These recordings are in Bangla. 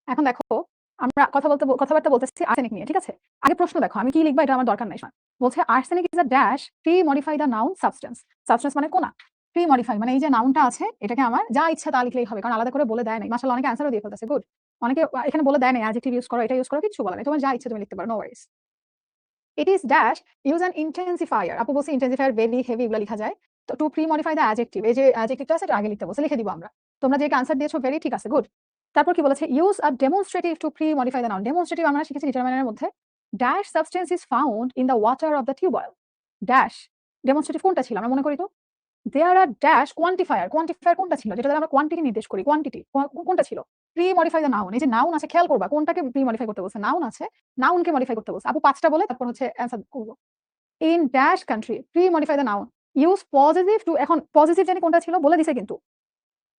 এখন দেখো আমরা কথাবার্তা বলতেছি আর্সেনিক নিয়ে, ঠিক আছে? আগে প্রশ্ন দেখো আমি কি লিখবা এটা আমার দরকার নাই। বলছে arsenic is a dash pre modify the noun substance. Substance মানে কোনা। প্রি মডিফাই মানে এই যে নাউনটা আছে এটাকে আমার যা ইচ্ছা তা লিখলেই হবে, কারণ আলাদা করে বলে দেয় নাই। মাশাআল্লাহ অনেকে অ্যানসারও দিয়ে ফেলতেছে, গুড। অনেকে এখানে বলে দেয় নাই অ্যাডজেক্টিভ ইউজ করো, এটা ইউজ করো, কিছু বলে নাই। তোমার যা ইচ্ছা তুমি লিখতে পারো, no Warsi. It is dash use an intensifier. আপু বলছে ইন্টেন্সিফায়ার ভেরি হেভি এগুলো লেখা যায়। তো two pre modify the adjective, এই যে অ্যাডজেক্টিভটা আছে এটা আগে লিখতে বলছে, লিখে দিব আমরা। তোমরা যে আনসার দিয়েছো ভেরি ঠিক আছে, গুড। তারপর কি বলেছে use a demonstrative to pre modify the noun. Demonstrative আমরা শিখেছি ডিটারমিনারের মধ্যে। Dash substance is found in the water of the tubewell. Dash demonstrative কোনটা ছিল আমরা মনে করি তো? There are dash quantifier. Quantifier কোনটা ছিল যেটা দ্বারা আমরা কোয়ান্টিটি নির্দেশ করি? কোয়ান্টিটি কোনটা ছিল? Pre modify the noun. এই যে নাউন আছে খেয়াল করবা কোনটাকে প্রি মডিফাই করতে বলছে। নাউন আছে, নাউনকে মডিফাই করতে বলছে। আপু পাঁচটা বলে তারপর হচ্ছে অ্যানসার করব। In dash country pre modify the noun. Use positive to. এখন পজিটিভ জানি কোনটা ছিল বলে দিছে কিন্তু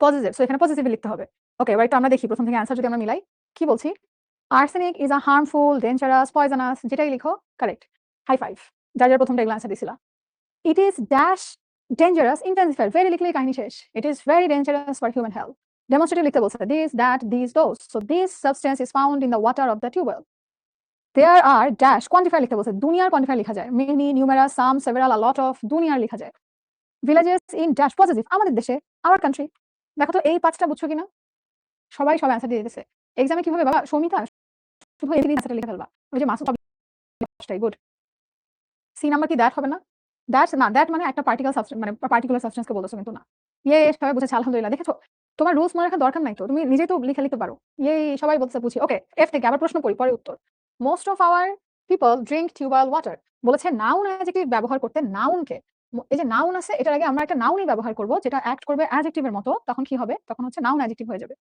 পজিটিভ, সো এখানে পজিটিভ লিখতে হবে। ওকে এবার একটু আমরা দেখি প্রথম থেকে অ্যানসার যদি আমরা মিলাই। কি বলছি? Arsenic is a harmful dangerous poisonous, যেটাই লিখো কারেক্ট। হাই ফাইভ যার যার প্রথমটা এগুলো অ্যানসার দিছিলা। It is dash dangerous intensifier, very লিখলেই কাহিনী শেষ। It is very dangerous for human health. Demonstrative লিখতে বলছে this that this those, so this substance is found in the water of the tubewell. There are dash quantifier লিখতে বলছে। দুনিয়ার কোয়ান্টিফায়ার লেখা যায়, many, numerous, some, several, a lot of. দুনিয়ার লেখা যায়। ভিলেজেস ইন ড্যাশ পজিটিভ, আমাদের দেশে, আওয়ার কান্ট্রি। দেখো তো এই পাঁচটা বুঝছো কিনা? সবাই সব অ্যান্সার দিয়ে দিতেছে। এক্সামে কিভাবে বাবা সৌমিতা শুধু এই অ্যান্সারটা লিখে ফেলবা। ওই যে মাসুদ পাঁচটাই গুড। সি নাম্বার কি দ্যাট হবে না? দ্যাট না, দ্যাট মানে একটা পার্টিকেল সাবস্টেন্স মানে পার্টিকুলার সাবস্টেন্সকে বলতেছো কিন্তু না। সবাই বুঝেছে আলহামদুলিল্লাহ। দেখেছো তোমার রুলস মনে রাখার দরকার নাই তো, তুমি নিজেই তো লিখে লিখতে পারো। সবাই বলতেছে বুঝি। ওকে এফ থেকে আবার প্রশ্ন করি পরে উত্তর। Most of our people drink tubewell water. বলেছে নাউন অ্যাডজেক্টিভ ব্যবহার করতে। নাউনকে এই যে নাউন আছে এটার আগে আমরা একটা নাউনই ব্যবহার করব যেটা অ্যাক্ট করবে অ্যাডজেক্টিভের মতো, তখন কি হবে? তখন হচ্ছে নাউন অ্যাডজেক্টিভ হয়ে যাবে।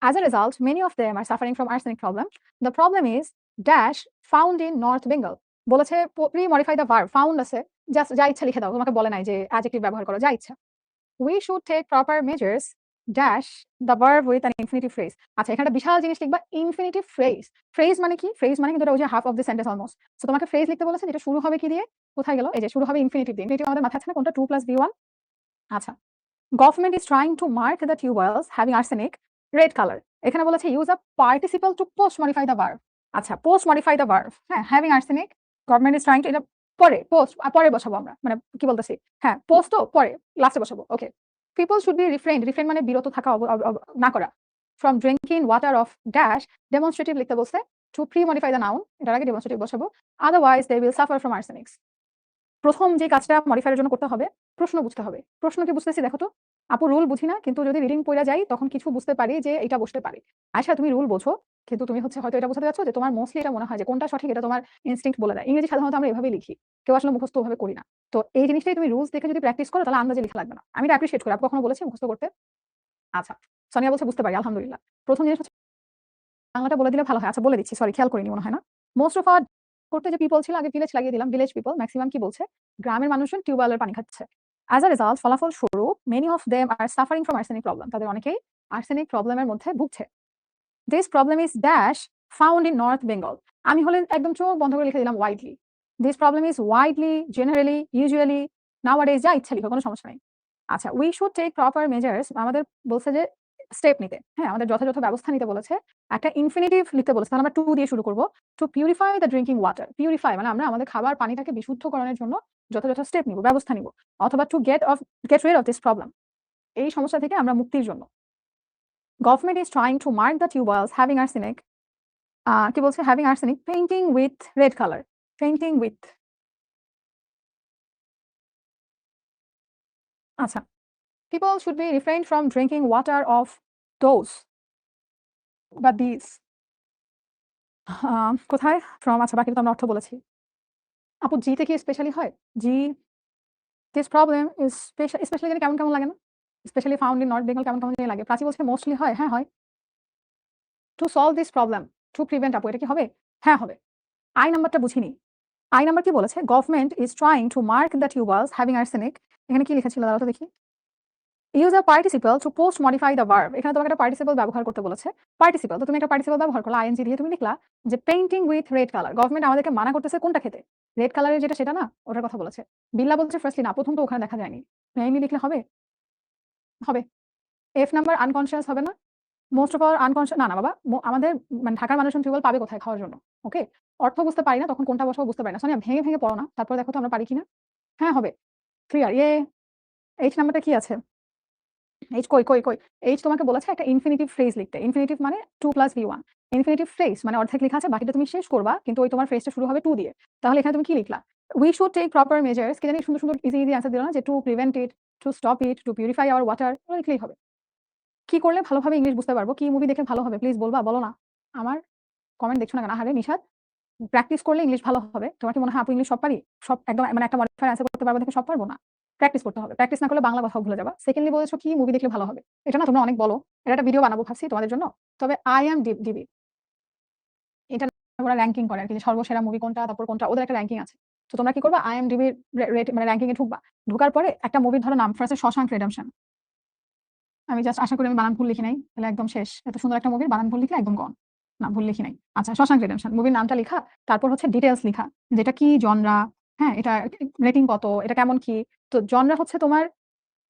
As a result, many of them are suffering from arsenic problem. The problem is dash found in North Bengal. বলেছে pre modify the verb, found আছে জাস্ট যা ইচ্ছা লিখে দাও, তোমাকে বলে নাই যে অ্যাডজেক্টিভ ব্যবহার করো, যা ইচ্ছা। We should take proper measures dash the verb with an infinitive phrase. আচ্ছা এখানে বিশাল জিনিস লিখবা, ইনফিনিটিভ ফ্রেজ। ফ্রেজ মানে কি? ফ্রেজ মানে কিন্তু এটা ওই যে half of the sentence almost. So তোমাকে ফ্রেজ লিখতে বলেছে যেটা শুরু হবে কি দিয়ে? কোথায় গেল? এই যে শুরু হবে ইনফিনিটিভ দিয়ে। ইনফিনিটিভ আমাদের মাথায় আছে না কোনটা? 2 + V1। আচ্ছা government is trying to mark the tubewells having arsenic red colour. এখানে বলেছে use a participle to post modify the verb. আচ্ছা পোস্ট মডিফাই দ্য ভার্ব, হ্যাঁ having arsenic government is trying to, এটা পরে পোস্ট পরে বসাবো আমরা, মানে কি বলতেছি, হ্যাঁ পোস্ট তো পরে লাস্টে বসাবো। Okay people should be refrained. Refrained মানে বিরত থাকা, না করা। From drinking water of dash demonstrative লিখতে বলছে to pre modify the noun, এটার আগে ডেমনস্ট্রেটিভ বসাবো। Otherwise they will suffer from arsenics. প্রথম যে কাজটা মডিফায়ারের জন্য করতে হবে, প্রশ্ন বুঝতে হবে। প্রশ্ন কি বুঝতেছি দেখো তো? আপু রুল বুঝি না, কিন্তু যদি রিডিং পড়া যাই তখন কিছু বুঝতে পারি যে এটা বসতে পারে। আচ্ছা তুমি রুল বোঝো কিন্তু তুমি হচ্ছে হয়তো এটা বোঝাতে যাচ্ছ যে তোমার মোস্টলি এটা মনে হয় যে কোনটা সঠিক এটা তোমার ইনস্টিংক্ট বলে দেয়। ইংরেজি সাধারণত আমরা এভাবেই লিখি, কেউ আসলে মুখস্থ ওভাবে করি না। তো এই জিনিসটাই তুমি রুলস দেখে যদি প্র্যাকটিস করো তাহলে আন্দাজে লেখা লাগবে না। আমি এটা অ্যাপ্রিশিয়েট করি। আপু কখনো বলেছি মুখস্থ করতে? আচ্ছা সোনিয়া বলছে বুঝতে পারি আলহামদুলিল্লাহ। প্রথম জিনিস হচ্ছে বাংলাটা বলে দিলে ভালো হয়। আচ্ছা বলে দিচ্ছি, সরি খেয়াল করিনি মনে হয় না। মোস্ট অফ আওয়ার করতে যে পিপল ছিল আগে ভিলেজ লাগিয়ে দিলাম, ভিলেজ পিপল ম্যাক্সিমাম কি বলছে? গ্রামের মানুষজন টিউবওয়েলের পানি খাচ্ছে। অ্যাজ আ রেজাল্ট ফলাফল স্বরূপ many of them are suffering from arsenic problem. তাদের অনেকেই আর্সেনিক প্রবলেমের মধ্যে ভুগছে। This problem is dash found in North Bengal. আমি হলে একদম চোখ বন্ধ করে লিখে দিলাম widely. This problem is widely, generally, usually, nowadays, যা ইচ্ছা লিখো, কোনো সমস্যা নেই। আচ্ছা we should take proper measures, আমাদের বলছে যে স্টেপ নিতে, হ্যাঁ আমাদের যথাযথ ব্যবস্থা নিতে বলেছে। একটা ইনফিনিটিভ লিখতে বলেছে, তাহলে আমরা টু দিয়ে শুরু করব। Two purify the drinking water. Purify মানে আমরা আমাদের খাবার পানিটাকে বিশুদ্ধকরণের জন্য যথাযথ স্টেপ নিব, ব্যবস্থা নিব। অথবা to get rid of this problem, এই সমস্যা থেকে আমরা মুক্তির জন্য। Government is trying to mark the tubewells having arsenic, কি বলছে? Having arsenic painting with red colour. Painting with, আচ্ছা people should be refrained from drinking water of those বা these, কোথায় from? আচ্ছা বাকি তো আমরা অর্থ বলেছি। আপু জি তে কি স্পেশালি হয়? জি দিস প্রবলেম ইজ স্পেশালি জানি কেমন কেমন লাগে না? Specially found in North Bengal কেমন কেমন জানি লাগে। প্রাচী বলছে মোস্টলি হয়, হ্যাঁ হয়। To solve this problem, to prevent, আপু এটা কি হবে? হ্যাঁ হবে। আই নাম্বারটা বুঝিনি। আই নাম্বার কি বলেছে? Government is trying to mark the tubewells having arsenic. এখানে কি লিখেছিল দাঁড়াও তো দেখি। Use a participle to post modify the verb. এখানে তোমাকে একটা পার্টিসিপল ব্যবহার করতে বলেছে। পার্টিসিপল তো তুমি একটা পার্টিসিপল ব্যবহার করলা, আইএনজি দিয়ে তুমি লিখলা যে painting with red colour. Government আমাদেরকে মানা করতেছে কোনটা খেতে? রেড কালারের যেটা সেটা না, ওটার কথা বলেছে। বিল্লা বলছে ফার্স্টলি না, প্রথম তো ওখানে দেখা যায়নি। মেইনলি লিখলে হবে? হবে। এফ নাম্বার আনকনসিয়াস হবে না? মোস্ট অফ আওয়ার আনকনসিয়াস না বাবা আমাদের মানে ঢাকার মানুষ টিউবওয়েল পাবে কোথায় খাওয়ার জন্য? ওকে? অর্থ বুঝতে পারি না তখন কোনটা বসাবো বুঝতে পারি না। সোনিয়া ভেঙে পড়ো না। তারপর দেখো তো আমরা পারি কিনা? হ্যাঁ, হবে। ক্লিয়ার। ইয়ে! H নাম্বারটা কি আছে? H কই? H তোমাকে বলেছে একটা ইনফিনিটিভ ফ্রেজ লিখতে। ইনফিনিটিভ মানে 2 + V1 ইনফিনিটিভ ফ্রেজ মানে অর্ধেক লেখা আছে বাকিটা তুমি শেষ করবা কিন্তু ওই তোমার ফ্রেজটা শুরু হবে 2 দিয়ে। তাহলে এখানে তুমি কি লিখলা? We should take proper measures কি জানি সুন্দর ইজি অ্যান্সার দিল না যে to prevent it, to stop it, to purify our water এগুলো লিখলেই হবে। কি করলে ভালোভাবে ইংলিশ বুঝতে পারবো? কি মুভি দেখলে ভালো হবে? প্লিজ বলবা? বলো না। আমার কমেন্ট দেখছো না কেন? আহারে নিশাত, প্র্যাকটিস করলে ইংলিশ ভালো হবে। তোমার কি মনে হয় আপু ইংলিশ সব পারি? সব একদম মানে একটা মডিফায়ার অ্যান্সার করতে পারবো দেখে সব পারবো না। প্র্যাকটিস করতে হবে। প্র্যাকটিস না করলে বাংলা কথাও ভুলে যাবা। সেকেন্ডলি বলেছো কি মুভি দেখলে ভালো হবে। এটা না তোমরা অনেক বলো। এটা একটা ভিডিও বানাবো ভাবছি তোমাদের জন্য। তবে I am ডিবি। এটা ওরা র‍্যাংকিং করে আরকি যে সর্বসেরা মুভি কোনটা, তারপর কোনটা ওদের একটা র‍্যাংকিং আছে। তো তোমরা কি করবা IMDb রেট মানে র‍্যাংকিং এ ঢুকবা। ঢোকার পরে একটা মুভির ধরো নাম ফার্স্ট এ 'শশাঙ্ক রিডেম্পশন'। আমি জাস্ট আশা করি আমি বানান ভুল লিখি নাই। তাহলে একদম শেষ। এত সুন্দর একটা মুভির বানান ভুল লিখলে একদম গন। না ভুল লিখি নাই। আচ্ছা 'শশাঙ্ক রিডেম্পশন' মুভির নামটা লিখা, তারপর হচ্ছে ডিটেইলস লিখা। যেটা কি জনরা, হ্যাঁ, এটা রেটিং কত, এটা কেমন কি? তো জনরা হচ্ছে তোমার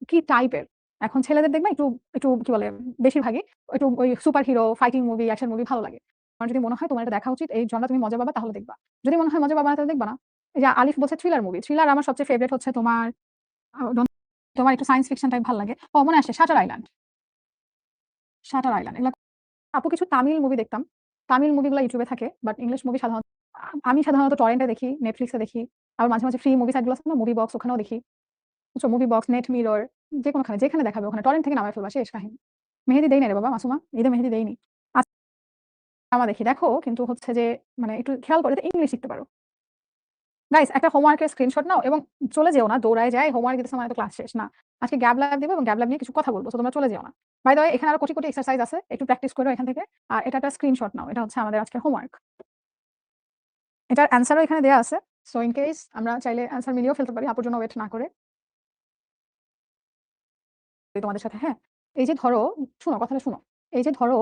কি টাইপের? এখন ছেলেদের দেখবা একটু কি বলে বেশিরভাগই একটু ওই super hero, fighting movie, action movie ভালো লাগে। তোমার যদি মনে হয় তোমার এটা দেখা উচিত, এই জনরা তুমি মজা পাবা তাহলে দেখবা। যদি মনে হয় মজা পাবা না তাহলে দেখবা না। এই যে আলিফ বলছে থ্রিলার মুভি। থ্রিলার আমার সবচেয়ে ফেভারিট হচ্ছে তোমার তোমার একটু সায়েন্স ফিকশন টাইপ ভাল লাগে। ও মনে আসছে 'শাটার আইল্যান্ড'। 'শাটার আইল্যান্ড' এগুলা আপু কিছু তামিল মুভি দেখতাম। তামিল মুভিগুলা YouTube এ থাকে। বাট ইংলিশ মুভি সাধারণত আমি সাধারণত টরেন্ট এ দেখি, Netflix এ দেখি। আবার মাঝে ফ্রি মুভি সাইট গুলো আছে না মুভি বক্স ওখানেও দেখি। বুঝছো? মুভি বক্স, নেট মিরর যেখানে দেখাবে ওখানে টরেন্ট থেকে নামায় ফেলবা শেষ কাহিনী। মেহেদী দেই নাই রে বাবা মাসুমা। ঈদে মেহেদী দেইনি। আচ্ছা দেখি দেখো কিন্তু হচ্ছে যে মানে একটু খেয়াল করে যাতে ইংলিশ শিখতে পারো। গাইস একটা হোমওয়ার্কের স্ক্রিনশট নাও এবং চলে যেও না। দৌড়ায় যায় হোমওয়ার্ক দিতেছে মানে তো ক্লাস শেষ না। আজকে গ্যাব ল্যাব দিব এবং গ্যাব ল্যাব নিয়ে কিছু কথা বলব। সো তোমরা চলে যেও না। বাই দ্য ওয়ে এখানে আরো কোটি এক্সারসাইজ আছে। একটু প্র্যাকটিস করো এখান থেকে। আর এটা একটা স্ক্রিনশট নাও। এটা হচ্ছে আমাদের আজকের হোমওয়ার্ক। এটার অ্যান্সারও এখানে দেয়া আছে। সো ইন কেস আমরা চাইলে অ্যান্সার মিলিয়েও ফেলতে পারি আপুর জন্য ওয়েট না করে। তোমাদের সাথে হ্যাঁ। এই যে ধরো, শোনো কথাটা শোনো। এই যে ধরো